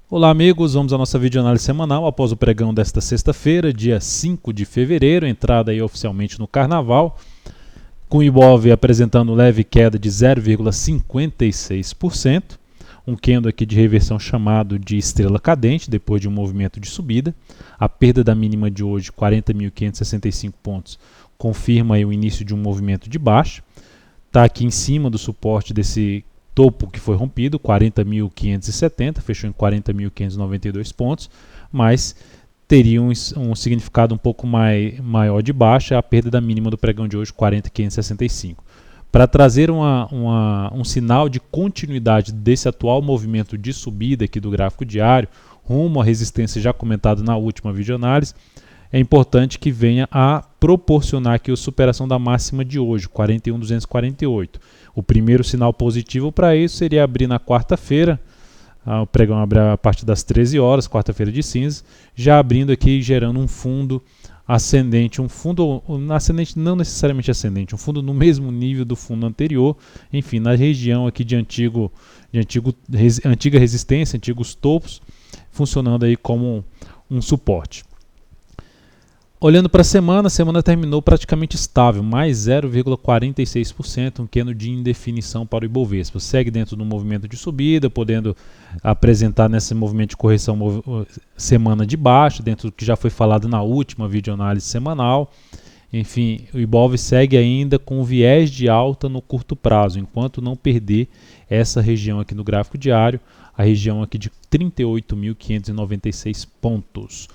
Olá amigos, vamos à nossa videoanálise semanal após o pregão desta sexta-feira, dia 5 de fevereiro, entrada aí oficialmente no Carnaval, com o Ibov apresentando leve queda de 0,56%, um candle aqui de reversão chamado de estrela cadente, depois de um movimento de subida. A perda da mínima de hoje, 40.565 pontos, confirma aí o início de um movimento de baixa. Está aqui em cima do suporte desse topo que foi rompido, 40.570, fechou em 40.592 pontos, mas teria um significado um pouco maior de baixa, a perda da mínima do pregão de hoje, 40.565. Para trazer um sinal de continuidade desse atual movimento de subida aqui do gráfico diário, rumo à resistência já comentado na última videoanálise, é importante que venha a proporcionar aqui a superação da máxima de hoje, 41.248. O primeiro sinal positivo para isso seria abrir na quarta-feira, o pregão abre a partir das 13 horas, quarta-feira de cinza, já abrindo aqui e gerando um fundo ascendente, um fundo ascendente não necessariamente ascendente, um fundo no mesmo nível do fundo anterior, enfim, na região aqui de antiga resistência, antigos topos, funcionando aí como um suporte. Olhando para a semana terminou praticamente estável, mais 0,46%, um candle de indefinição para o Ibovespa. Segue dentro do movimento de subida, podendo apresentar nesse movimento de correção semana de baixa, dentro do que já foi falado na última videoanálise semanal. Enfim, o Ibov segue ainda com viés de alta no curto prazo, enquanto não perder essa região aqui no gráfico diário, a região aqui de 38.596 pontos.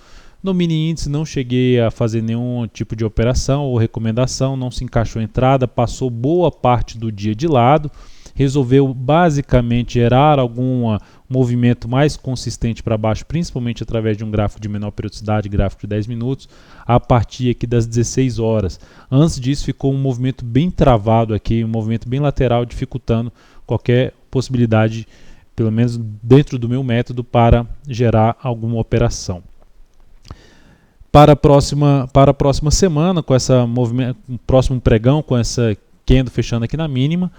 No mini índice não cheguei a fazer nenhum tipo de operação ou recomendação, não se encaixou a entrada, passou boa parte do dia de lado, resolveu basicamente gerar algum movimento mais consistente para baixo, principalmente através de um gráfico de menor periodicidade, gráfico de 10 minutos, a partir aqui das 16 horas. Antes disso ficou um movimento bem travado aqui, um movimento bem lateral, dificultando qualquer possibilidade, pelo menos dentro do meu método, para gerar alguma operação. Para a próxima semana, com essa próximo pregão, com essa candle fechando aqui na mínima,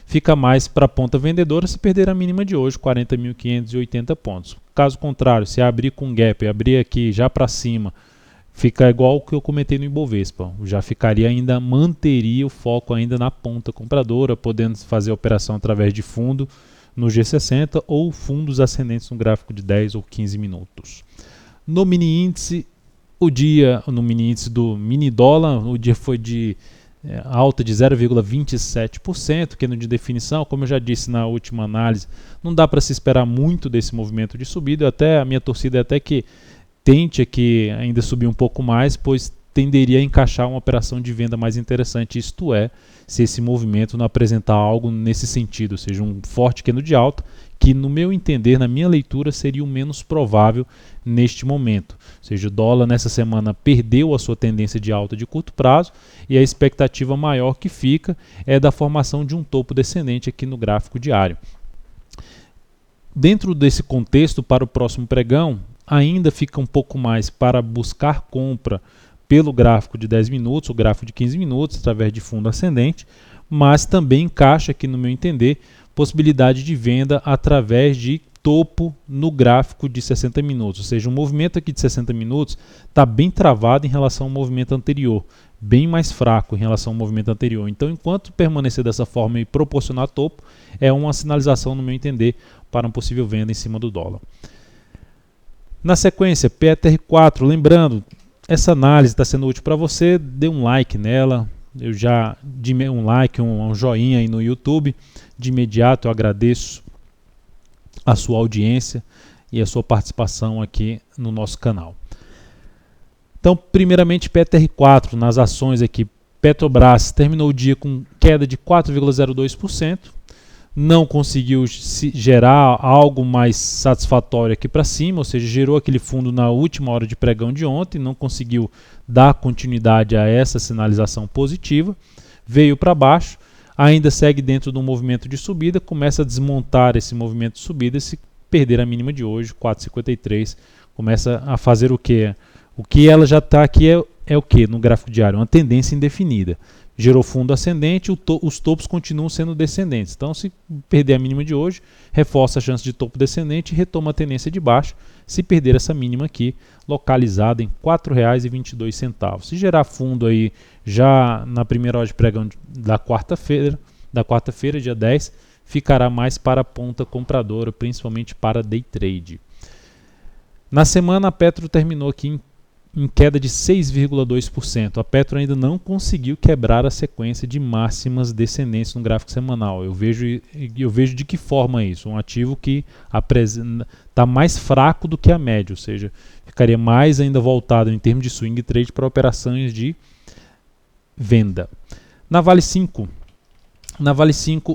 fica mais para a ponta vendedora se perder a mínima de hoje, 40.580 pontos. Caso contrário, se abrir com gap, abrir aqui já para cima, fica igual o que eu comentei no Ibovespa. Já ficaria ainda, manteria o foco ainda na ponta compradora, podendo fazer a operação através de fundo no G60 ou fundos ascendentes no gráfico de 10 ou 15 minutos. No mini índice, no mini índice do mini dólar, o dia foi de alta de 0,27%, que é no de definição, como eu já disse na última análise, não dá para se esperar muito desse movimento de subida, a minha torcida é até que tente aqui ainda subir um pouco mais, pois tenderia a encaixar uma operação de venda mais interessante, isto é, se esse movimento não apresentar algo nesse sentido, ou seja, um forte candle de alta, que no meu entender, na minha leitura, seria o menos provável neste momento. Ou seja, o dólar nessa semana perdeu a sua tendência de alta de curto prazo e a expectativa maior que fica é da formação de um topo descendente aqui no gráfico diário. Dentro desse contexto, para o próximo pregão, ainda fica um pouco mais para buscar compra pelo gráfico de 10 minutos, o gráfico de 15 minutos, através de fundo ascendente, mas também encaixa aqui, no meu entender, possibilidade de venda através de topo no gráfico de 60 minutos, ou seja, o movimento aqui de 60 minutos está bem travado em relação ao movimento anterior, bem mais fraco em relação ao movimento anterior. Então, enquanto permanecer dessa forma e proporcionar topo, é uma sinalização, no meu entender, para uma possível venda em cima do dólar. Na sequência, PETR4, lembrando, essa análise está sendo útil para você, dê um like nela, eu já dei um like, um joinha aí no YouTube, de imediato eu agradeço a sua audiência e a sua participação aqui no nosso canal. Então, primeiramente, PETR4, nas ações aqui, Petrobras terminou o dia com queda de 4,02%, não conseguiu gerar algo mais satisfatório aqui para cima, ou seja, gerou aquele fundo na última hora de pregão de ontem, não conseguiu dar continuidade a essa sinalização positiva, veio para baixo, ainda segue dentro de um movimento de subida, começa a desmontar esse movimento de subida, se perder a mínima de hoje, 4,53, começa a fazer o quê? O que ela já está aqui é o que no gráfico diário? Uma tendência indefinida. gerou fundo ascendente, os topos continuam sendo descendentes. Então, se perder a mínima de hoje, reforça a chance de topo descendente e retoma a tendência de baixa, se perder essa mínima aqui, localizada em R$ 4,22. Se gerar fundo aí já na primeira hora de pregão da quarta-feira, dia 10, ficará mais para a ponta compradora, principalmente para day trade. Na semana, a Petro terminou aqui em queda de 6,2%. A Petro ainda não conseguiu quebrar a sequência de máximas descendentes no gráfico semanal. Eu vejo de que forma isso? Um ativo que está mais fraco do que a média, ou seja, ficaria mais ainda voltado em termos de swing trade para operações de venda. Na Vale 5,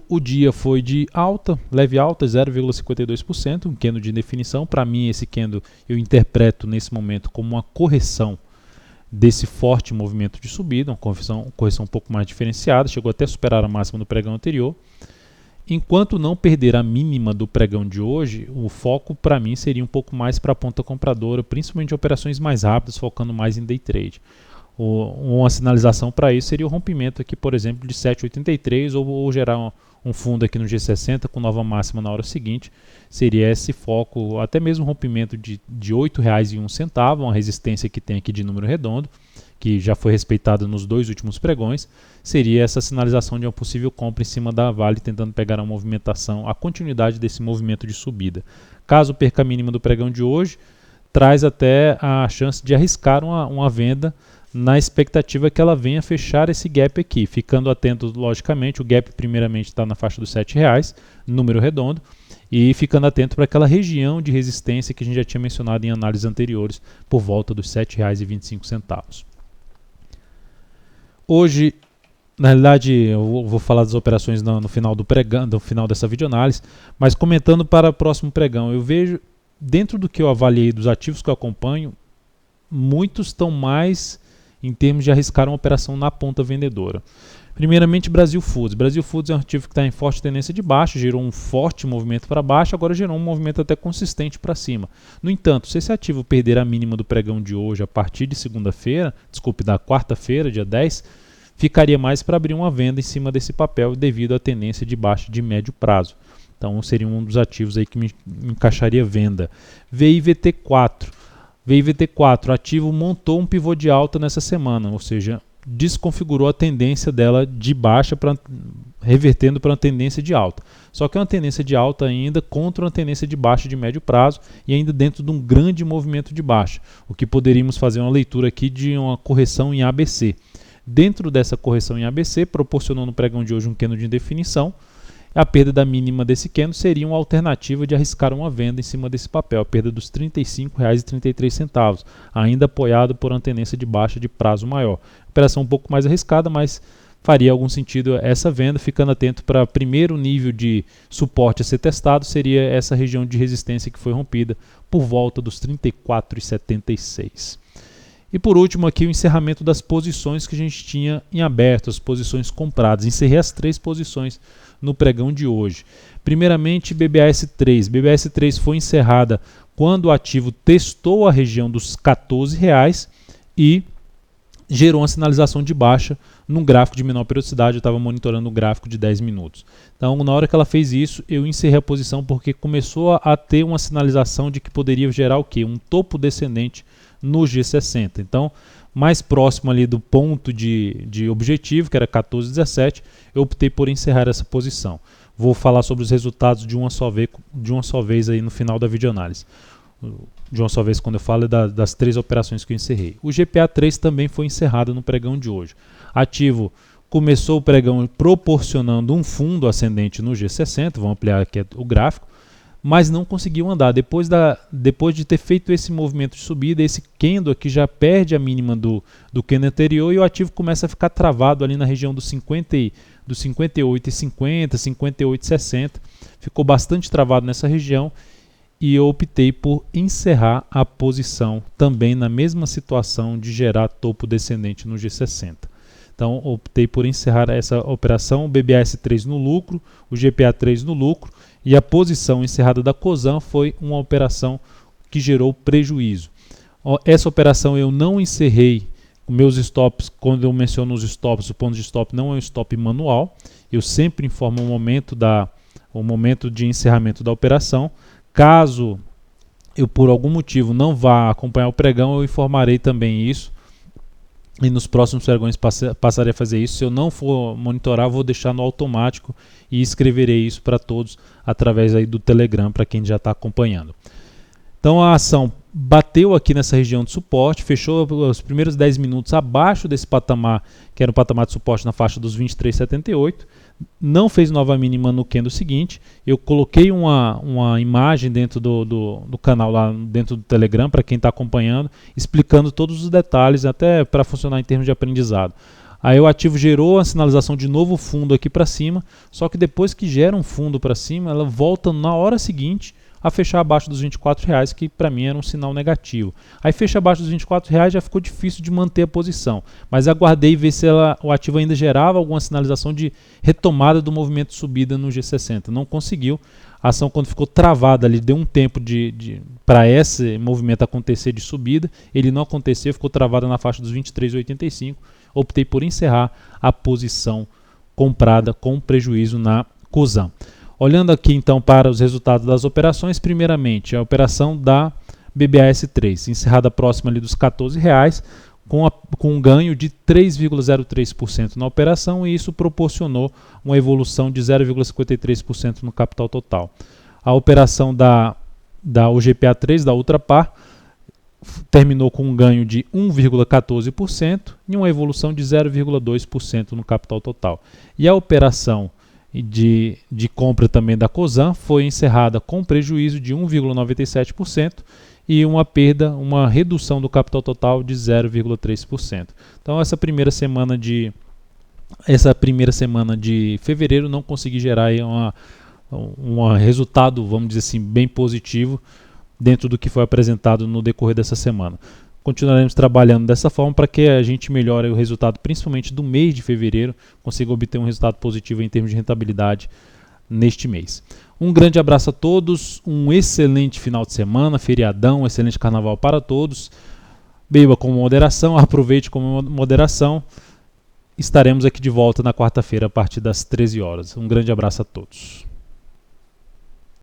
o dia foi de alta, leve alta, 0,52%, um candle de definição. Para mim, esse candle eu interpreto nesse momento como uma correção desse forte movimento de subida, uma correção um pouco mais diferenciada, chegou até a superar a máxima do pregão anterior. Enquanto não perder a mínima do pregão de hoje, o foco para mim seria um pouco mais para a ponta compradora, principalmente operações mais rápidas, focando mais em day trade. Uma sinalização para isso seria o rompimento aqui, por exemplo, de 7,83 ou gerar um fundo aqui no G60 com nova máxima na hora seguinte. Seria esse foco, até mesmo rompimento de R$ 8,01, uma resistência que tem aqui de número redondo, que já foi respeitada nos 2 últimos pregões. Seria essa sinalização de uma possível compra em cima da Vale, tentando pegar a movimentação, a continuidade desse movimento de subida. Caso perca a mínima do pregão de hoje, traz até a chance de arriscar uma venda na expectativa que ela venha fechar esse gap aqui, ficando atento, logicamente, o gap primeiramente está na faixa dos R$ 7,00, número redondo, e ficando atento para aquela região de resistência que a gente já tinha mencionado em análises anteriores, por volta dos R$ 7,25. Hoje, na realidade, eu vou falar das operações no final do pregão, no final dessa videoanálise, mas comentando para o próximo pregão, eu vejo, dentro do que eu avaliei dos ativos que eu acompanho, muitos estão mais em termos de arriscar uma operação na ponta vendedora. Primeiramente, Brasil Foods. Brasil Foods é um ativo que está em forte tendência de baixa, gerou um forte movimento para baixo, agora gerou um movimento até consistente para cima. No entanto, se esse ativo perder a mínima do pregão de hoje a partir de da quarta-feira, dia 10, ficaria mais para abrir uma venda em cima desse papel devido à tendência de baixa de médio prazo. Então, seria um dos ativos aí que me encaixaria venda. VIVT4. VIVT4, ativo montou um pivô de alta nessa semana, ou seja, desconfigurou a tendência dela de baixa, revertendo para uma tendência de alta. Só que é uma tendência de alta ainda contra uma tendência de baixa de médio prazo e ainda dentro de um grande movimento de baixa, o que poderíamos fazer uma leitura aqui de uma correção em ABC. Dentro dessa correção em ABC, proporcionou no pregão de hoje um candle de indefinição. A perda da mínima desse candle seria uma alternativa de arriscar uma venda em cima desse papel, a perda dos R$ 35,33, ainda apoiado por uma tendência de baixa de prazo maior. Operação um pouco mais arriscada, mas faria algum sentido essa venda, ficando atento para o primeiro nível de suporte a ser testado, seria essa região de resistência que foi rompida por volta dos R$ 34,76. E por último aqui o encerramento das posições que a gente tinha em aberto, as posições compradas. Encerrei as 3 posições no pregão de hoje. Primeiramente, BBAS3. BBAS3 foi encerrada quando o ativo testou a região dos R$ 14,00 e gerou uma sinalização de baixa num gráfico de menor periodicidade. Eu estava monitorando o gráfico de 10 minutos. Então, na hora que ela fez isso, eu encerrei a posição porque começou a ter uma sinalização de que poderia gerar o quê? Um topo descendente no G60. Então, mais próximo ali do ponto de objetivo, que era 14,17, eu optei por encerrar essa posição. Vou falar sobre os resultados de uma só vez aí no final da videoanálise. De uma só vez quando eu falo das 3 operações que eu encerrei. O GPA3 também foi encerrado no pregão de hoje. Ativo começou o pregão proporcionando um fundo ascendente no G60, vamos ampliar aqui o gráfico, mas não conseguiu andar. Depois de ter feito esse movimento de subida, esse candle aqui já perde a mínima do candle anterior e o ativo começa a ficar travado ali na região dos 58,50, 58,60. Ficou bastante travado nessa região e eu optei por encerrar a posição também na mesma situação de gerar topo descendente no G60. Então, optei por encerrar essa operação, o BBAS3 no lucro, o GPA3 no lucro, e a posição encerrada da Cosan foi uma operação que gerou prejuízo. Essa operação eu não encerrei Meus stops, quando eu menciono os stops, o ponto de stop não é um stop manual. Eu sempre informo o momento de encerramento da operação. Caso eu por algum motivo não vá acompanhar o pregão, eu informarei também isso. E nos próximos pregões passarei a fazer isso. Se eu não for monitorar, vou deixar no automático e escreverei isso para todos através aí do Telegram, para quem já está acompanhando. Então a ação bateu aqui nessa região de suporte, fechou os primeiros 10 minutos abaixo desse patamar, que era o patamar de suporte na faixa dos 23,78. Não fez nova mínima no candle seguinte. Eu coloquei uma imagem dentro do canal lá dentro do Telegram para quem está acompanhando, explicando todos os detalhes, até para funcionar em termos de aprendizado. Aí o ativo gerou a sinalização de novo fundo aqui para cima, só que depois que gera um fundo para cima, ela volta na hora seguinte a fechar abaixo dos R$24, que para mim era um sinal negativo. Aí fecha abaixo dos R$24, já ficou difícil de manter a posição, mas aguardei ver se o ativo ainda gerava alguma sinalização de retomada do movimento de subida no G60. Não conseguiu. A ação, quando ficou travada ali, deu um tempo para esse movimento acontecer de subida. Ele não aconteceu, ficou travada na faixa dos 23,85. Optei por encerrar a posição comprada com prejuízo na Cosan. Olhando aqui então para os resultados das operações, primeiramente a operação da BBAS3, encerrada próxima ali dos R$14, com um ganho de 3,03% na operação, e isso proporcionou uma evolução de 0,53% no capital total. A operação da OGPA3, da Ultrapar, terminou com um ganho de 1,14% e uma evolução de 0,2% no capital total. E a operação de compra também da Cosan foi encerrada com prejuízo de 1,97% e uma redução do capital total de 0,3%. Então essa primeira semana de fevereiro não consegui gerar aí um resultado, vamos dizer assim, bem positivo dentro do que foi apresentado no decorrer dessa semana. Continuaremos trabalhando dessa forma para que a gente melhore o resultado, principalmente do mês de fevereiro, consiga obter um resultado positivo em termos de rentabilidade neste mês. Um grande abraço a todos, um excelente final de semana, feriadão, excelente carnaval para todos. Beba com moderação, aproveite com moderação. Estaremos aqui de volta na quarta-feira a partir das 13 horas. Um grande abraço a todos.